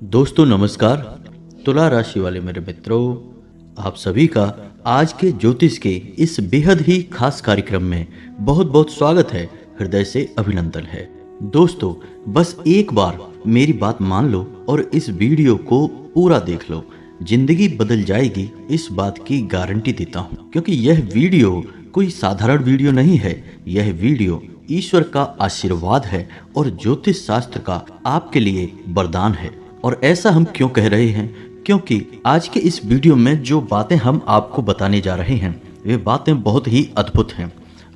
दोस्तों नमस्कार। तुला राशि वाले मेरे मित्रों, आप सभी का आज के ज्योतिष के इस बेहद ही खास कार्यक्रम में बहुत बहुत स्वागत है, हृदय से अभिनंदन है। दोस्तों बस एक बार मेरी बात मान लो और इस वीडियो को पूरा देख लो, जिंदगी बदल जाएगी, इस बात की गारंटी देता हूँ। क्योंकि यह वीडियो कोई साधारण वीडियो नहीं है, यह वीडियो ईश्वर का आशीर्वाद है और ज्योतिष शास्त्र का आपके लिए वरदान है। और ऐसा हम क्यों कह रहे हैं? क्योंकि आज के इस वीडियो में जो बातें हम आपको बताने जा रहे हैं वे बातें बहुत ही अद्भुत हैं,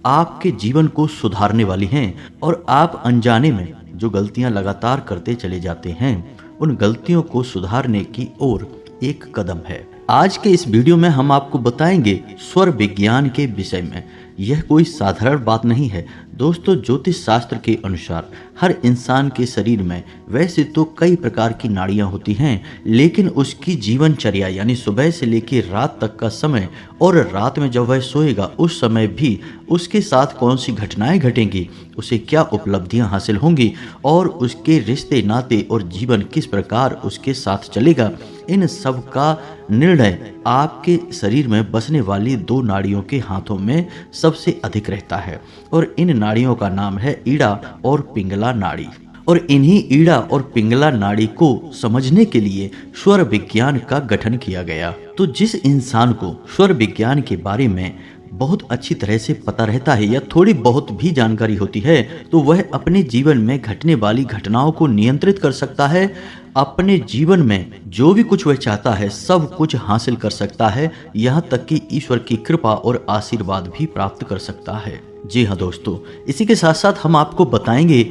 आपके जीवन को सुधारने वाली हैं और आप अनजाने में जो गलतियां लगातार करते चले जाते हैं उन गलतियों को सुधारने की ओर एक कदम है। आज के इस वीडियो में हम आपको बताएंगे स्वर विज्ञान के विषय में। यह कोई साधारण बात नहीं है दोस्तों। ज्योतिष शास्त्र के अनुसार हर इंसान के शरीर में वैसे तो कई प्रकार की नाड़ियां होती हैं, लेकिन उसकी जीवनचर्या यानी सुबह से लेकर रात तक का समय और रात में जब वह सोएगा उस समय भी उसके साथ कौन सी घटनाएं घटेंगी, उसे क्या उपलब्धियां हासिल होंगी और उसके रिश्ते नाते और जीवन किस प्रकार उसके साथ चलेगा, इन सब का निर्णय आपके शरीर में बसने वाली दो नाड़ियों के हाथों में सबसे अधिक रहता है। और इन नाड़ियों का नाम है ईड़ा और पिंगला नाड़ी। और इन्हीं ईड़ा और पिंगला नाड़ी को समझने के लिए स्वर विज्ञान का गठन किया गया। तो जिस इंसान को स्वर विज्ञान के बारे में बहुत अच्छी तरह से पता रहता है या थोड़ी बहुत भी जानकारी होती है तो वह अपने जीवन में घटने वाली घटनाओं को नियंत्रित कर सकता है, अपने जीवन में जो भी कुछ वह चाहता है सब कुछ हासिल कर सकता है, यहाँ तक कि ईश्वर की कृपा और आशीर्वाद भी प्राप्त कर सकता है। जी हाँ दोस्तों, इसी के साथ साथ हम आपको बताएंगे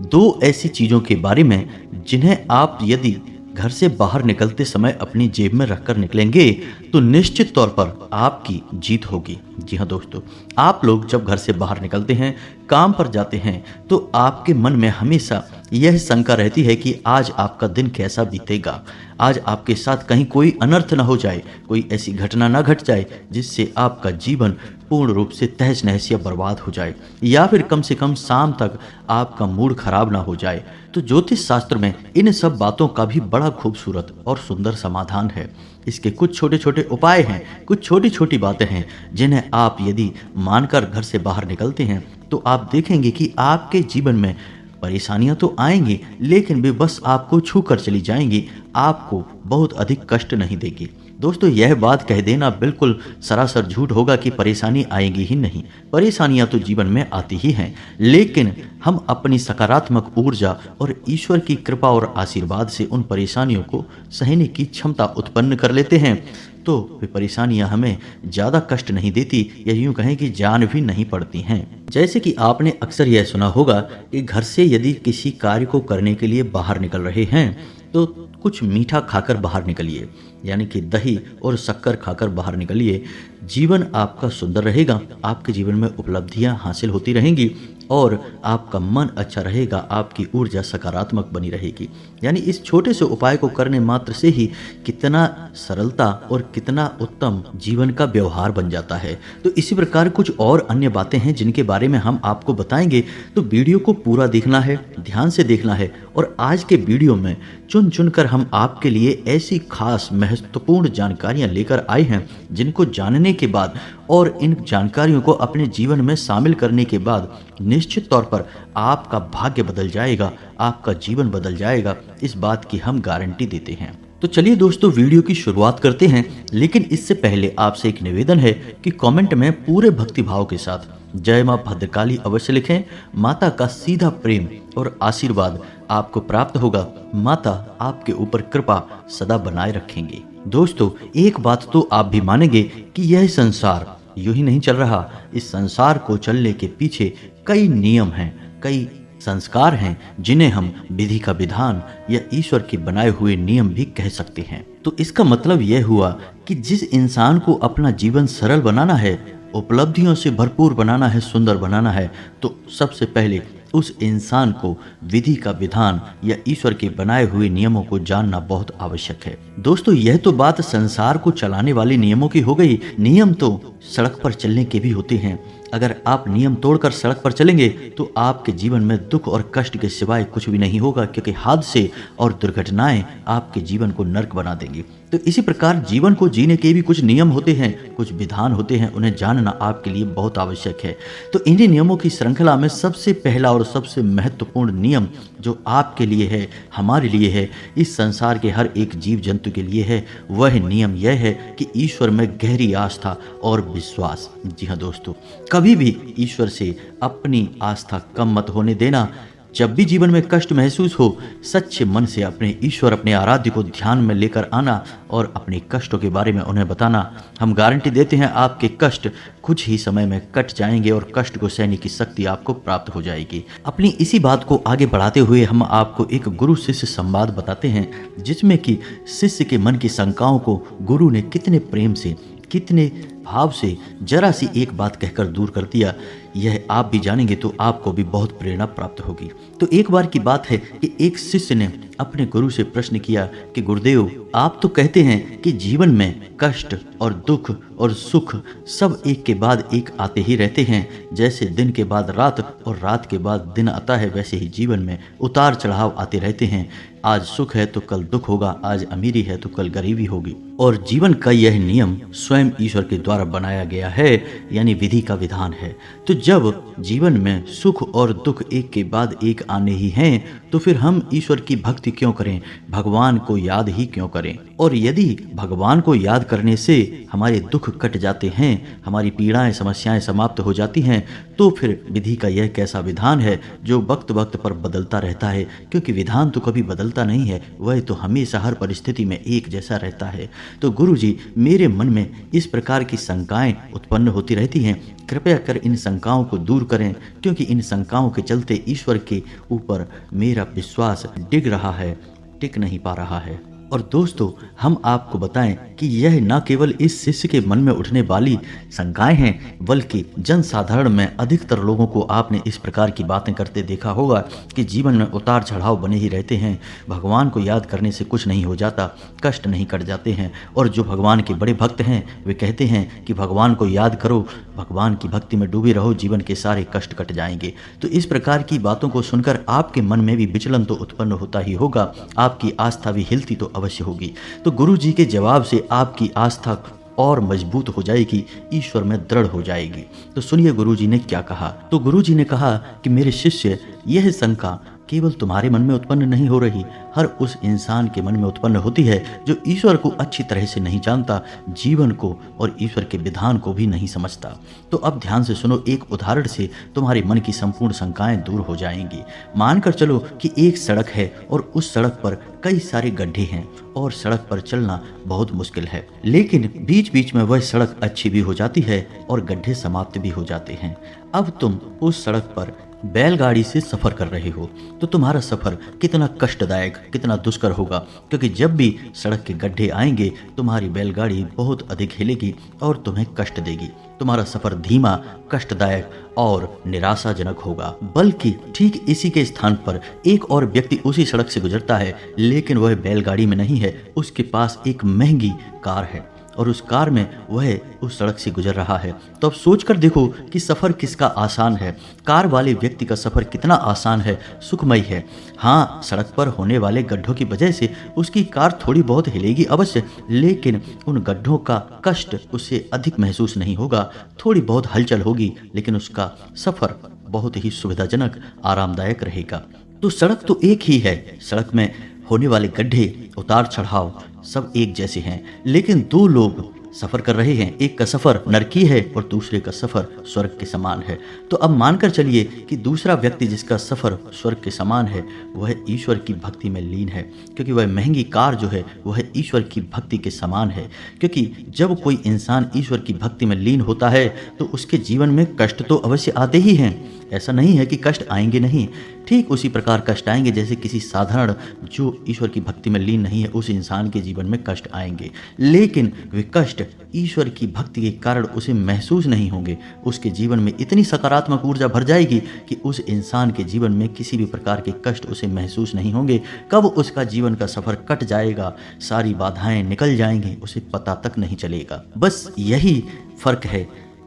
दो ऐसी चीज़ों के बारे में जिन्हें आप यदि घर से बाहर निकलते समय अपनी जेब में रखकर निकलेंगे तो निश्चित तौर पर आपकी जीत होगी। जी हाँ दोस्तों, आप लोग जब घर से बाहर निकलते हैं, काम पर जाते हैं तो आपके मन में हमेशा यह शंका रहती है कि आज आपका दिन कैसा बीतेगा, आज आपके साथ कहीं कोई अनर्थ ना हो जाए, कोई ऐसी घटना ना घट जाए जिससे आपका जीवन पूर्ण रूप से तहस नहस या बर्बाद हो जाए, या फिर कम से कम शाम तक आपका मूड खराब ना हो जाए। तो ज्योतिष शास्त्र में इन सब बातों का भी बड़ा खूबसूरत और सुंदर समाधान है। इसके कुछ छोटे छोटे उपाय हैं, कुछ छोटी छोटी बातें हैं जिन्हें आप यदि मानकर घर से बाहर निकलते हैं तो आप देखेंगे कि आपके जीवन में परेशानियां तो आएंगी लेकिन वे बस आपको छू कर चली जाएंगी, आपको बहुत अधिक कष्ट नहीं देगी। दोस्तों यह बात कह देना बिल्कुल सरासर झूठ होगा कि परेशानी आएगी ही नहीं। परेशानियां तो जीवन में आती ही हैं, लेकिन हम अपनी सकारात्मक ऊर्जा और ईश्वर की कृपा और आशीर्वाद से उन परेशानियों को सहने की क्षमता उत्पन्न कर लेते हैं तो वे परेशानियां हमें ज़्यादा कष्ट नहीं देती या यूँ कहें कि जान भी नहीं पड़ती हैं। जैसे कि आपने अक्सर यह सुना होगा कि घर से यदि किसी कार्य को करने के लिए बाहर निकल रहे हैं तो कुछ मीठा खाकर बाहर निकलिए, यानी कि दही और शक्कर खाकर बाहर निकलिए। जीवन आपका सुंदर रहेगा, आपके जीवन में उपलब्धियां हासिल होती रहेंगी और आपका मन अच्छा रहेगा, आपकी ऊर्जा सकारात्मक बनी रहेगी। यानी इस छोटे से उपाय को करने मात्र से ही कितना सरलता और कितना उत्तम जीवन का व्यवहार बन जाता है। तो इसी प्रकार कुछ और अन्य बातें हैं जिनके बारे में हम आपको बताएंगे, तो वीडियो को पूरा देखना है, ध्यान से देखना है। और आज के वीडियो में चुन चुनकर हम आपके लिए ऐसी खास महत्वपूर्ण जानकारियां लेकर आए हैं जिनको जानने के बाद और इन जानकारियों को अपने जीवन में शामिल करने के बाद निश्चित तौर पर आपका भाग्य बदल जाएगा, आपका जीवन बदल जाएगा, इस बात की हम गारंटी देते हैं। तो चलिए दोस्तों वीडियो की शुरुआत करते हैं, लेकिन इससे पहले आपसे एक निवेदन है कि कमेंट में पूरे भक्तिभाव के साथ जय मां भद्रकाली अवश्य लिखें। माता का सीधा प्रेम और आशीर्वाद आपको प्राप्त होगा, माता आपके ऊपर कृपा सदा बनाए रखेंगे। दोस्तों एक बात तो आप भी मानेंगे कि यह संसार यूं ही नहीं चल रहा, इस संसार को चलने के पीछे कई नियम हैं, कई संस्कार हैं जिन्हें हम विधि का विधान या ईश्वर के बनाए हुए नियम भी कह सकते हैं। तो इसका मतलब यह हुआ कि जिस इंसान को अपना जीवन सरल बनाना है, उपलब्धियों से भरपूर बनाना है, सुंदर बनाना है, तो सबसे पहले उस इंसान को विधि का विधान या ईश्वर के बनाए हुए नियमों को जानना बहुत आवश्यक है। दोस्तों यह तो बात संसार को चलाने वाले नियमों की हो गई। नियम तो सड़क पर चलने के भी होते हैं। अगर आप नियम तोड़कर सड़क पर चलेंगे तो आपके जीवन में दुख और कष्ट के सिवाय कुछ भी नहीं होगा, क्योंकि हादसे और दुर्घटनाएं आपके जीवन को नर्क बना देंगी। तो इसी प्रकार जीवन को जीने के भी कुछ नियम होते हैं, कुछ विधान होते हैं, उन्हें जानना आपके लिए बहुत आवश्यक है। तो इन्हीं नियमों की श्रृंखला में सबसे पहला और सबसे महत्वपूर्ण नियम जो आपके लिए है, हमारे लिए है, इस संसार के हर एक जीव जंतु के लिए है, वह नियम यह है कि ईश्वर में गहरी आस्था और विश्वास। जी हाँ दोस्तों, कभी भी ईश्वर से अपनी आस्था कम मत होने देना। जब भी जीवन में कष्ट महसूस हो, सच्चे मन से अपने ईश्वर, अपने आराध्य को ध्यान में लेकर आना और अपने कष्टों के बारे में उन्हें बताना। हम गारंटी देते हैं आपके कष्ट कुछ ही समय में कट जाएंगे और कष्ट को सहने की शक्ति आपको प्राप्त हो जाएगी। अपनी इसी बात को आगे बढ़ाते हुए हम आपको एक गुरु शिष्य संवाद बताते हैं, जिसमें कि शिष्य के मन की शंकाओं को गुरु ने कितने प्रेम से, कितने भाव से जरा सी एक बात कहकर दूर कर दिया। यह आप भी जानेंगे तो आपको भी बहुत प्रेरणा प्राप्त होगी। तो एक बार की बात है कि एक शिष्य ने अपने गुरु से प्रश्न किया कि गुरुदेव, आप तो कहते हैं कि जीवन में कष्ट और दुख और सुख सब एक के बाद एक आते ही रहते हैं। जैसे दिन के बाद रात और रात के बाद दिन आता है, वैसे ही जीवन में उतार चढ़ाव आते रहते हैं। आज सुख है तो कल दुख होगा, आज अमीरी है तो कल गरीबी होगी। और जीवन का यह नियम स्वयं ईश्वर के द्वारा बनाया गया है, यानी विधि का विधान है। तो जब जीवन में सुख और दुख एक के बाद एक आने ही हैं, तो फिर हम ईश्वर की भक्ति क्यों करें, भगवान को याद ही क्यों करें। और यदि भगवान को याद करने से हमारे दुख कट जाते हैं, हमारी पीड़ाएं, समस्याएं समाप्त हो जाती हैं, तो फिर विधि का यह कैसा विधान है जो वक्त वक्त पर बदलता रहता है। क्योंकि विधान तो कभी बदलता नहीं है, वह तो हमेशा हर परिस्थिति में एक जैसा रहता है। तो गुरु जी, मेरे मन में इस प्रकार की शंकाएं उत्पन्न होती रहती हैं, कृपया कर इन शंकाओं को दूर करें, क्योंकि इन शंकाओं के चलते ईश्वर के ऊपर मेरा विश्वास डिग रहा है, टिक नहीं पा रहा है। और दोस्तों, हम आपको बताएं कि यह न केवल इस शिष्य के मन में उठने वाली शंकाएं हैं, बल्कि जनसाधारण में अधिकतर लोगों को आपने इस प्रकार की बातें करते देखा होगा कि जीवन में उतार चढ़ाव बने ही रहते हैं, भगवान को याद करने से कुछ नहीं हो जाता, कष्ट नहीं कट जाते हैं। और जो भगवान के बड़े भक्त हैं वे कहते हैं कि भगवान को याद करो, भगवान की भक्ति में डूबे रहो, जीवन के सारे कष्ट कट जाएंगे। तो इस प्रकार की बातों को सुनकर आपके मन में भी विचलन तो उत्पन्न होता ही होगा, आपकी आस्था भी हिलती तो अवश्य होगी। तो गुरु जी के जवाब से आपकी आस्था और मजबूत हो जाएगी, ईश्वर में दृढ़ हो जाएगी। तो सुनिए गुरु जी ने क्या कहा। तो गुरु जी ने कहा कि मेरे शिष्य, यह शंका केवल तुम्हारे मन में उत्पन्न नहीं हो रही, हर उस इंसान के मन में उत्पन्न होती है जो ईश्वर को अच्छी तरह से नहीं जानता, जीवन को और ईश्वर के विधान को भी नहीं समझता। तो अब ध्यान से सुनो, एक उदाहरण से तुम्हारे मन की संपूर्ण शंकाएं दूर हो जाएंगी। मानकर चलो कि एक सड़क है और उस सड़क पर कई सारे गड्ढे हैं और सड़क पर चलना बहुत मुश्किल है, लेकिन बीच बीच में वह सड़क अच्छी भी हो जाती है और गड्ढे समाप्त भी हो जाते हैं। अब तुम उस सड़क पर बैलगाड़ी से सफर कर रहे हो, तो तुम्हारा सफर कितना कष्टदायक, कितना दुष्कर होगा, क्योंकि जब भी सड़क के गड्ढे आएंगे तुम्हारी बैलगाड़ी बहुत अधिक हिलेगी और तुम्हें कष्ट देगी। तुम्हारा सफर धीमा, कष्टदायक और निराशाजनक होगा। बल्कि ठीक इसी के स्थान पर एक और व्यक्ति उसी सड़क से गुजरता है, लेकिन वह बैलगाड़ी में नहीं है, उसके पास एक महंगी कार है और उस कार में वह उस सड़क से गुजर रहा है। तो अब सोच कर देखो कि सफ़र किसका आसान है। कार वाले व्यक्ति का सफ़र कितना आसान है, सुखमय है। हाँ, सड़क पर होने वाले गड्ढों की वजह से उसकी कार थोड़ी बहुत हिलेगी अवश्य, लेकिन उन गड्ढों का कष्ट उससे अधिक महसूस नहीं होगा। थोड़ी बहुत हलचल होगी, लेकिन उसका सफ़र बहुत ही सुविधाजनक, आरामदायक रहेगा। तो सड़क तो एक ही है, सड़क में होने वाले गड्ढे, उतार चढ़ाव सब एक जैसे हैं, लेकिन दो लोग सफ़र कर रहे हैं। एक का सफ़र नरकी है और दूसरे का सफ़र स्वर्ग के समान है। तो अब मानकर चलिए कि दूसरा व्यक्ति जिसका सफ़र स्वर्ग के समान है वह ईश्वर की भक्ति में लीन है, क्योंकि वह महंगी कार जो है वह ईश्वर की भक्ति के समान है। क्योंकि जब कोई इंसान ईश्वर की भक्ति में लीन होता है तो उसके जीवन में कष्ट तो अवश्य आते ही हैं, ऐसा नहीं है कि कष्ट आएंगे नहीं। ठीक उसी प्रकार कष्ट आएंगे जैसे किसी साधारण जो ईश्वर की भक्ति में लीन नहीं है उस इंसान के जीवन में कष्ट आएंगे, लेकिन वे कष्ट ईश्वर की भक्ति के कारण उसे महसूस नहीं होंगे, उसके जीवन में इतनी सकारात्मक ऊर्जा भर जाएगी कि उस इंसान के जीवन में किसी भी प्रकार के कष्ट उसे महसूस नहीं होंगे। कब उसका जीवन का सफ़र कट जाएगा, सारी बाधाएं निकल जाएंगी, उसे पता तक नहीं चलेगा। बस यही फ़र्क है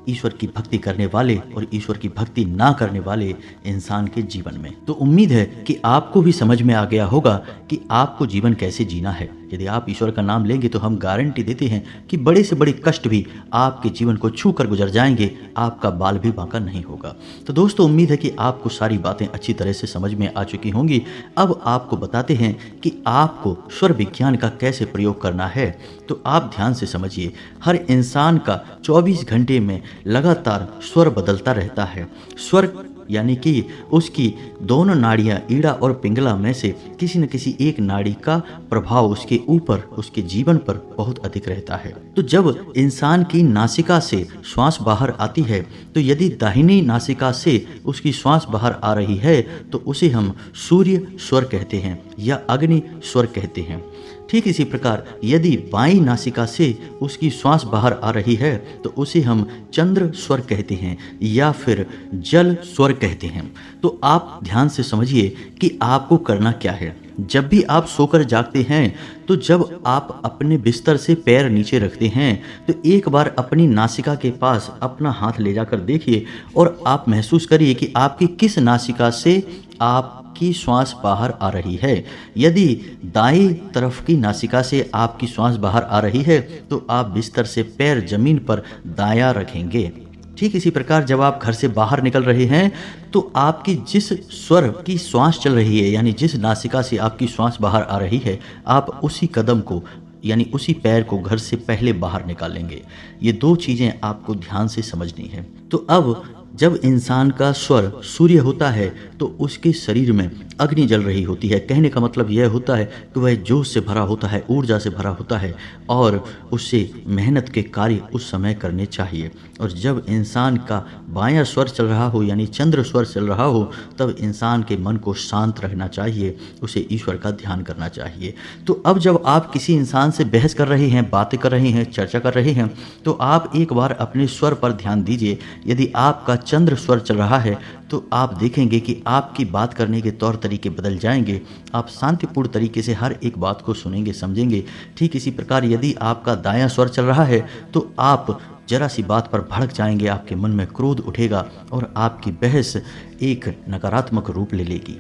ईश्वर की भक्ति करने वाले और ईश्वर की भक्ति ना करने वाले इंसान के जीवन में। तो उम्मीद है कि आपको भी समझ में आ गया होगा कि आपको जीवन कैसे जीना है। यदि आप ईश्वर का नाम लेंगे तो हम गारंटी देते हैं कि बड़े से बड़े कष्ट भी आपके जीवन को छू कर गुजर जाएंगे, आपका बाल भी बांका नहीं होगा। तो दोस्तों, उम्मीद है कि आपको सारी बातें अच्छी तरह से समझ में आ चुकी होंगी। अब आपको बताते हैं कि आपको स्वर विज्ञान का कैसे प्रयोग करना है। तो आप ध्यान से समझिए, हर इंसान का 24 घंटे में लगातार स्वर बदलता रहता है। स्वर यानी कि उसकी दोनों नाड़ियाँ ईड़ा और पिंगला में से किसी न किसी एक नाड़ी का प्रभाव उसके ऊपर, उसके जीवन पर बहुत अधिक रहता है। तो जब इंसान की नासिका से श्वास बाहर आती है, तो यदि दाहिनी नासिका से उसकी श्वास बाहर आ रही है तो उसे हम सूर्य स्वर कहते हैं या अग्नि स्वर कहते हैं। ठीक इसी प्रकार यदि बाईं नासिका से उसकी श्वास बाहर आ रही है तो उसे हम चंद्र स्वर कहते हैं या फिर जल स्वर कहते हैं। तो आप ध्यान से समझिए कि आपको करना क्या है। जब भी आप सोकर जागते हैं तो जब आप अपने बिस्तर से पैर नीचे रखते हैं तो एक बार अपनी नासिका के पास अपना हाथ ले जाकर देखिए और आप महसूस करिए कि आपकी किस नासिका से आपकी श्वास बाहर आ रही है। यदि दाईं तरफ की नासिका से आपकी श्वास बाहर आ रही है तो आप बिस्तर से पैर जमीन पर दायां रखेंगे। ठीक इसी प्रकार जब आप घर से बाहर निकल रहे हैं तो आपकी जिस स्वर की श्वास चल रही है, यानी जिस नासिका से आपकी श्वास बाहर आ रही है, आप उसी कदम को यानी उसी पैर को घर से पहले बाहर निकालेंगे। ये दो चीज़ें आपको ध्यान से समझनी है। तो अब जब इंसान का स्वर सूर्य होता है तो उसके शरीर में अग्नि जल रही होती है। कहने का मतलब यह होता है कि वह जोश से भरा होता है, ऊर्जा से भरा होता है और उससे मेहनत के कार्य उस समय करने चाहिए। और जब इंसान का बायां स्वर चल रहा हो यानी चंद्र स्वर चल रहा हो तब इंसान के मन को शांत रखना चाहिए, उसे ईश्वर का ध्यान करना चाहिए। तो अब जब आप किसी इंसान से बहस कर रहे हैं, बातें कर रहे हैं, चर्चा कर रहे हैं तो आप एक बार अपने स्वर पर ध्यान दीजिए। यदि आपका चंद्र स्वर चल रहा है तो आप देखेंगे कि आपकी बात करने के तौर तरीके बदल जाएंगे। आप शांतिपूर्ण तरीके से हर एक बात को सुनेंगे, समझेंगे। ठीक इसी प्रकार यदि आपका दायां स्वर चल रहा है तो आप जरा सी बात पर भड़क जाएंगे, आपके मन में क्रोध उठेगा और आपकी बहस एक नकारात्मक रूप ले लेगी।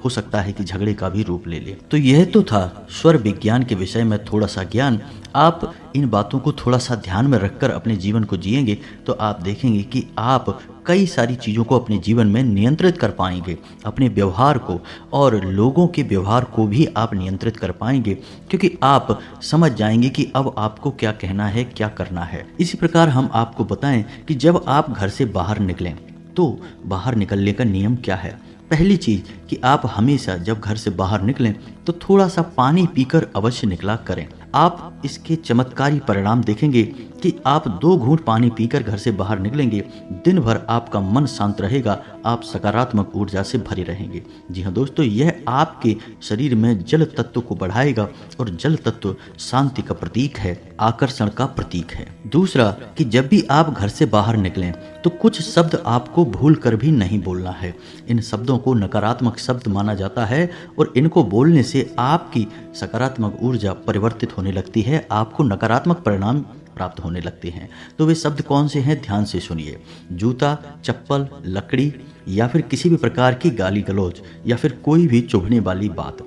हो सकता है कि झगड़े का भी रूप ले ले। तो यह तो था स्वर विज्ञान के विषय में थोड़ा सा ज्ञान। आप इन बातों को थोड़ा सा ध्यान में रखकर अपने जीवन को जिएंगे तो आप देखेंगे कि आप कई सारी चीज़ों को अपने जीवन में नियंत्रित कर पाएंगे। अपने व्यवहार को और लोगों के व्यवहार को भी आप नियंत्रित कर पाएंगे, क्योंकि आप समझ जाएंगे कि अब आपको क्या कहना है, क्या करना है। इसी प्रकार हम आपको बताएं कि जब आप घर से बाहर निकलें तो बाहर निकलने का नियम क्या है। पहली चीज़ कि आप हमेशा जब घर से बाहर निकलें तो थोड़ा सा पानी पीकर अवश्य निकला करें। आप इसके चमत्कारी परिणाम देखेंगे कि आप 2 घूंट पानी पीकर घर से बाहर निकलेंगे, दिन भर आपका मन शांत रहेगा, आप सकारात्मक ऊर्जा से भरे रहेंगे। जी हाँ दोस्तों, यह आपके शरीर में जल तत्व को बढ़ाएगा और जल तत्व शांति का प्रतीक है, आकर्षण का प्रतीक है। दूसरा कि जब भी आप घर से बाहर निकलें तो कुछ शब्द आपको भूल कर भी नहीं बोलना है। इन शब्दों को नकारात्मक शब्द माना जाता है और इनको बोलने से आपकी सकारात्मक ऊर्जा परिवर्तित होने लगती है, आपको नकारात्मक परिणाम प्राप्त होने लगते हैं। तो वे शब्द कौन से हैं, ध्यान से सुनिए। जूता, चप्पल, लकड़ी या फिर किसी भी प्रकार की गाली गलौज या फिर कोई भी चुभने वाली बात।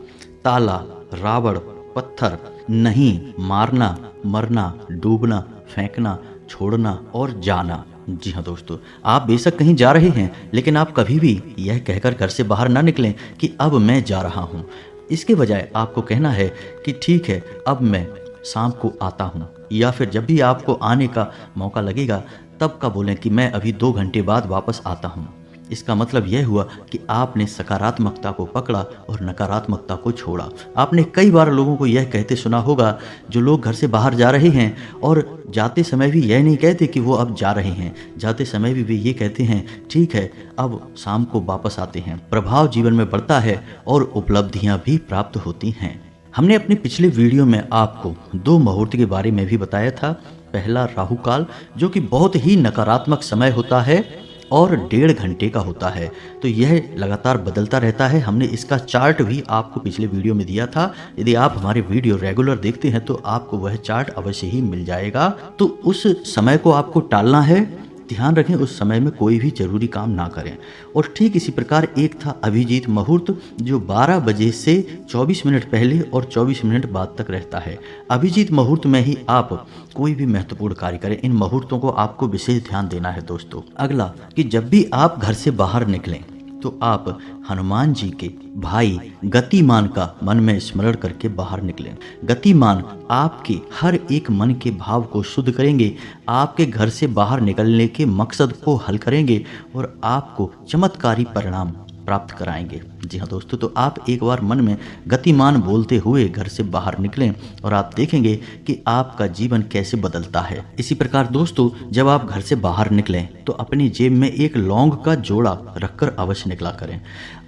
ताला, रावण, पत्थर, नहीं, मारना, मरना, डूबना, फेंकना, छोड़ना और जाना। जी हाँ दोस्तों, आप बेशक कहीं जा रहे हैं लेकिन आप कभी भी यह कहकर घर से बाहर ना निकलें कि अब मैं जा रहा हूँ। इसके बजाय आपको कहना है कि ठीक है, अब मैं शाम को आता हूँ, या फिर जब भी आपको आने का मौका लगेगा तब का बोलें कि मैं अभी 2 घंटे बाद वापस आता हूँ। इसका मतलब यह हुआ कि आपने सकारात्मकता को पकड़ा और नकारात्मकता को छोड़ा। आपने कई बार लोगों को यह कहते सुना होगा, जो लोग घर से बाहर जा रहे हैं और जाते समय भी यह नहीं कहते कि वो अब जा रहे हैं, जाते समय भी वे ये कहते हैं ठीक है अब शाम को वापस आते हैं। प्रभाव जीवन में बढ़ता है और उपलब्धियां भी प्राप्त होती हैं। हमने अपने पिछले वीडियो में आपको 2 मुहूर्त के बारे में भी बताया था। पहला राहु काल, जो कि बहुत ही नकारात्मक समय होता है और 1.5 घंटे का होता है। तो यह लगातार बदलता रहता है। हमने इसका चार्ट भी आपको पिछले वीडियो में दिया था। यदि आप हमारे वीडियो रेगुलर देखते हैं तो आपको वह चार्ट अवश्य ही मिल जाएगा। तो उस समय को आपको टालना है। ध्यान रखें, उस समय में कोई भी जरूरी काम ना करें। और ठीक इसी प्रकार एक था अभिजीत मुहूर्त, जो 12 बजे से 24 मिनट पहले और 24 मिनट बाद तक रहता है। अभिजीत मुहूर्त में ही आप कोई भी महत्वपूर्ण कार्य करें। इन मुहूर्तों को आपको विशेष ध्यान देना है दोस्तों। अगला कि जब भी आप घर से बाहर निकलें तो आप हनुमान जी के भाई गतिमान का मन में स्मरण करके बाहर निकलें। गतिमान आपके हर एक मन के भाव को शुद्ध करेंगे, आपके घर से बाहर निकलने के मकसद को हल करेंगे और आपको चमत्कारी परिणाम प्राप्त कराएंगे। जी हाँ दोस्तों, तो आप एक बार मन में गतिमान बोलते हुए घर से बाहर निकलें और आप देखेंगे कि आपका जीवन कैसे बदलता है। इसी प्रकार दोस्तों, जब आप घर से बाहर निकलें तो अपनी जेब में एक लौंग का जोड़ा रखकर अवश्य निकला करें।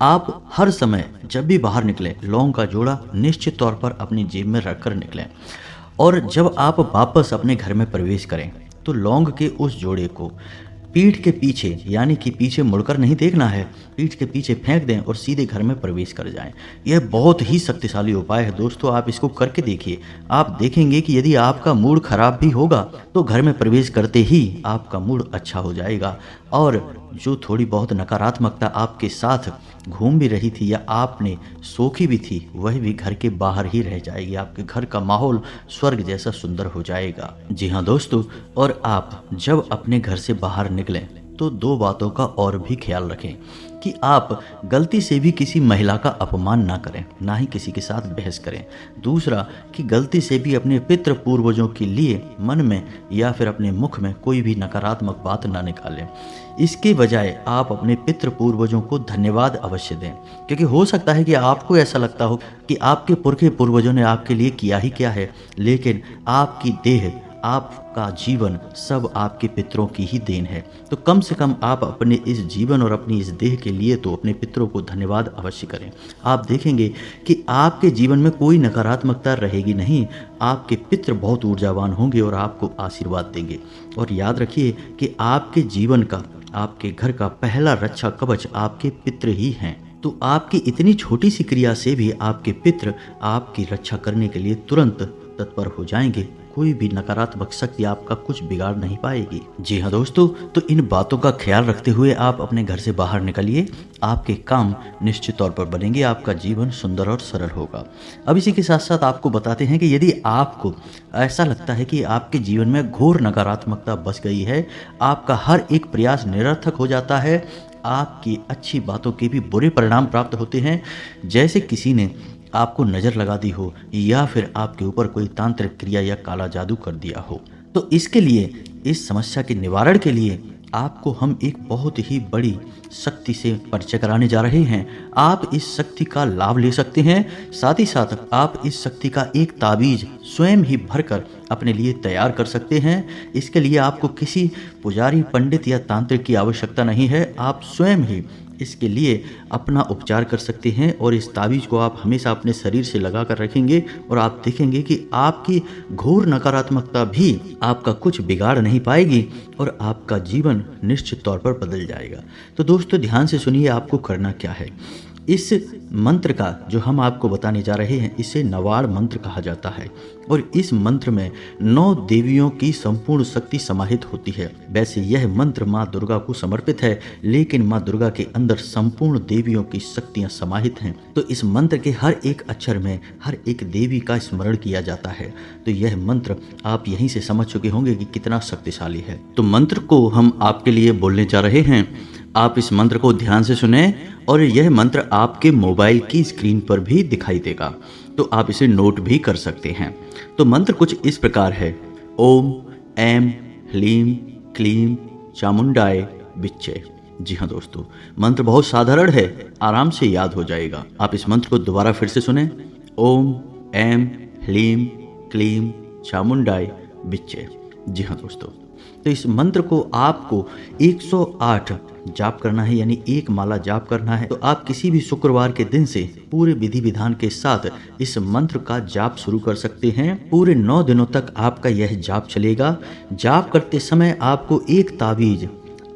आप हर समय जब भी बाहर निकलें लौंग का जोड़ा निश्चित तौर पर अपनी जेब में रखकर निकलें। और जब आप वापस अपने घर में प्रवेश करें तो लौंग के उस जोड़े को पीठ के पीछे, यानी कि पीछे मुड़कर नहीं देखना है, पीठ के पीछे फेंक दें और सीधे घर में प्रवेश कर जाएं। यह बहुत ही शक्तिशाली उपाय है दोस्तों, आप इसको करके देखिए। आप देखेंगे कि यदि आपका मूड खराब भी होगा तो घर में प्रवेश करते ही आपका मूड अच्छा हो जाएगा और जो थोड़ी बहुत नकारात्मकता आपके साथ घूम भी रही थी या आपने सोखी भी थी, वह भी घर के बाहर ही रह जाएगी। आपके घर का माहौल स्वर्ग जैसा सुंदर हो जाएगा। जी हाँ दोस्तों, और आप जब अपने घर से बाहर निकलें तो 2 बातों का और भी ख्याल रखें कि आप गलती से भी किसी महिला का अपमान ना करें, ना ही किसी के साथ बहस करें। दूसरा कि गलती से भी अपने पितृ पूर्वजों के लिए मन में या फिर अपने मुख में कोई भी नकारात्मक बात ना निकालें। इसके बजाय आप अपने पितृ पूर्वजों को धन्यवाद अवश्य दें, क्योंकि हो सकता है कि आपको ऐसा लगता हो कि आपके पुरखे पूर्वजों ने आपके लिए किया ही क्या है, लेकिन आपकी देह, आपका जीवन सब आपके पितरों की ही देन है। तो कम से कम आप अपने इस जीवन और अपनी इस देह के लिए तो अपने पितरों को धन्यवाद अवश्य करें। आप देखेंगे कि आपके जीवन में कोई नकारात्मकता रहेगी नहीं। आपके पितर बहुत ऊर्जावान होंगे और आपको आशीर्वाद देंगे। और याद रखिए कि आपके जीवन का, आपके घर का पहला रक्षा कवच आपके पितर ही हैं। तो आपकी इतनी छोटी सी क्रिया से भी आपके पितर आपकी रक्षा करने के लिए तुरंत तत्पर हो जाएंगे। कोई भी नकारात्मक शक्ति आपका कुछ बिगाड़ नहीं पाएगी। जी हाँ दोस्तों, तो इन बातों का ख्याल रखते हुए आप अपने घर से बाहर निकलिए। आपके काम निश्चित तौर पर बनेंगे, आपका जीवन सुंदर और सरल होगा। अब इसी के साथ साथ आपको बताते हैं कि यदि आपको ऐसा लगता है कि आपके जीवन में घोर नकारात्मकता बस गई है, आपका हर एक प्रयास निरर्थक हो जाता है, आपकी अच्छी बातों के भी बुरे परिणाम प्राप्त होते हैं, जैसे किसी ने आपको नज़र लगा दी हो या फिर आपके ऊपर कोई तांत्रिक क्रिया या काला जादू कर दिया हो, तो इसके लिए, इस समस्या के निवारण के लिए आपको हम एक बहुत ही बड़ी शक्ति से परिचय कराने जा रहे हैं। आप इस शक्ति का लाभ ले सकते हैं। साथ ही साथ आप इस शक्ति का एक ताबीज स्वयं ही भरकर अपने लिए तैयार कर सकते हैं। इसके लिए आपको किसी पुजारी, पंडित या तांत्रिक की आवश्यकता नहीं है। आप स्वयं ही इसके लिए अपना उपचार कर सकते हैं और इस ताबीज को आप हमेशा अपने शरीर से लगा कर रखेंगे और आप देखेंगे कि आपकी घोर नकारात्मकता भी आपका कुछ बिगाड़ नहीं पाएगी और आपका जीवन निश्चित तौर पर बदल जाएगा। तो दोस्तों ध्यान से सुनिए, आपको करना क्या है। इस मंत्र का जो हम आपको बताने जा रहे हैं, इसे नवाड़ मंत्र कहा जाता है और इस मंत्र में 9 देवियों की संपूर्ण शक्ति समाहित होती है। वैसे यह मंत्र माँ दुर्गा को समर्पित है, लेकिन माँ दुर्गा के अंदर संपूर्ण देवियों की शक्तियाँ समाहित हैं। तो इस मंत्र के हर एक अक्षर में हर एक देवी का स्मरण किया जाता है। तो यह मंत्र आप यहीं से समझ चुके होंगे कि कितना शक्तिशाली है। तो मंत्र को हम आपके लिए बोलने जा रहे हैं। आप इस मंत्र को ध्यान से सुने और यह मंत्र आपके मोबाइल की स्क्रीन पर भी दिखाई देगा, तो आप इसे नोट भी कर सकते हैं। तो मंत्र कुछ इस प्रकार है। ओम ऐं ह्लीं क्लीं चामुंडाय विच्चे। जी हाँ दोस्तों, मंत्र बहुत साधारण है, आराम से याद हो जाएगा। आप इस मंत्र को दोबारा फिर से सुने। ओम ऐं ह्लीं क्लीं चामुंडाय विच्चे। जी हाँ दोस्तों, तो इस मंत्र को आपको 108 जाप करना है, यानी एक माला जाप करना है। तो आप किसी भी शुक्रवार के दिन से पूरे विधि विधान के साथ इस मंत्र का जाप शुरू कर सकते हैं। पूरे 9 दिनों तक आपका यह जाप चलेगा। जाप करते समय आपको एक ताबीज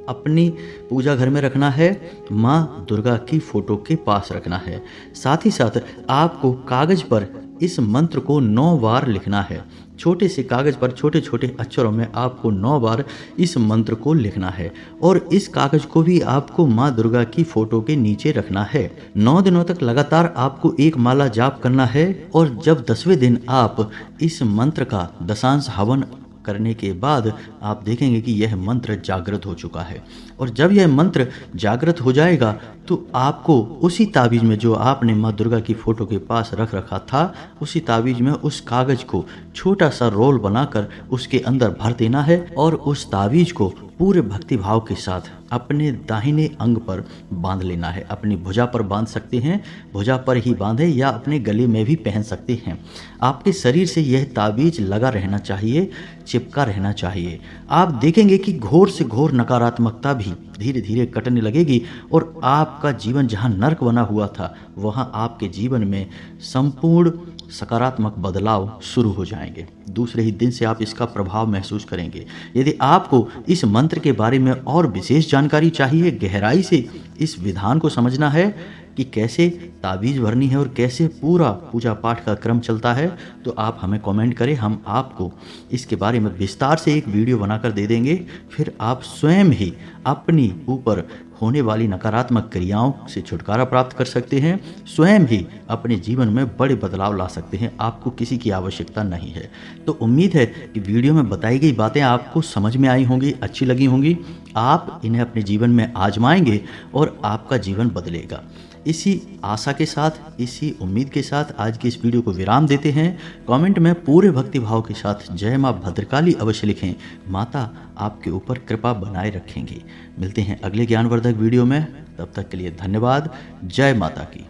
अपनी पूजा घर में रखना है, माँ दुर्गा की फोटो के पास रखना है। साथ ही साथ आपको कागज पर इस मंत्र को 9 बार लिखना है। छोटे से कागज पर छोटे छोटे अक्षरों में आपको 9 बार इस मंत्र को लिखना है और इस कागज को भी आपको माँ दुर्गा की फोटो के नीचे रखना है। 9 दिनों तक लगातार आपको एक माला जाप करना है और जब 10वें दिन आप इस मंत्र का दशांश हवन करने के बाद आप देखेंगे कि यह मंत्र जागृत हो चुका है। और जब यह मंत्र जागृत हो जाएगा तो आपको उसी ताबीज में जो आपने माँ दुर्गा की फोटो के पास रख रखा था, उसी ताबीज में उस कागज को छोटा सा रोल बनाकर उसके अंदर भर देना है और उस ताबीज को पूरे भक्ति भाव के साथ अपने दाहिने अंग पर बांध लेना है। अपनी भुजा पर बांध सकते हैं, भुजा पर ही बांधे या अपने गले में भी पहन सकते हैं। आपके शरीर से यह ताबीज लगा रहना चाहिए, चिपका रहना चाहिए। आप देखेंगे कि घोर से घोर नकारात्मकता भी धीरे धीरे कटने लगेगी और आपका जीवन जहां नर्क बना हुआ था वहां आपके जीवन में संपूर्ण सकारात्मक बदलाव शुरू हो जाएंगे। दूसरे ही दिन से आप इसका प्रभाव महसूस करेंगे। यदि आपको इस मंत्र के बारे में और विशेष जानकारी चाहिए, गहराई से इस विधान को समझना है कि कैसे ताबीज़ भरनी है और कैसे पूरा पूजा पाठ का क्रम चलता है, तो आप हमें कमेंट करें। हम आपको इसके बारे में विस्तार से एक वीडियो बनाकर दे देंगे। फिर आप स्वयं ही अपनी ऊपर होने वाली नकारात्मक क्रियाओं से छुटकारा प्राप्त कर सकते हैं, स्वयं ही अपने जीवन में बड़े बदलाव ला सकते हैं। आपको किसी की आवश्यकता नहीं है। तो उम्मीद है कि वीडियो में बताई गई बातें आपको समझ में आई होंगी, अच्छी लगी होंगी। आप इन्हें अपने जीवन में आजमाएंगे और आपका जीवन बदलेगा। इसी आशा के साथ, इसी उम्मीद के साथ आज की इस वीडियो को विराम देते हैं। कमेंट में पूरे भक्ति भाव के साथ जय माँ भद्रकाली अवश्य लिखें। माता आपके ऊपर कृपा बनाए रखेंगी। मिलते हैं अगले ज्ञानवर्धक वीडियो में। तब तक के लिए धन्यवाद। जय माता की।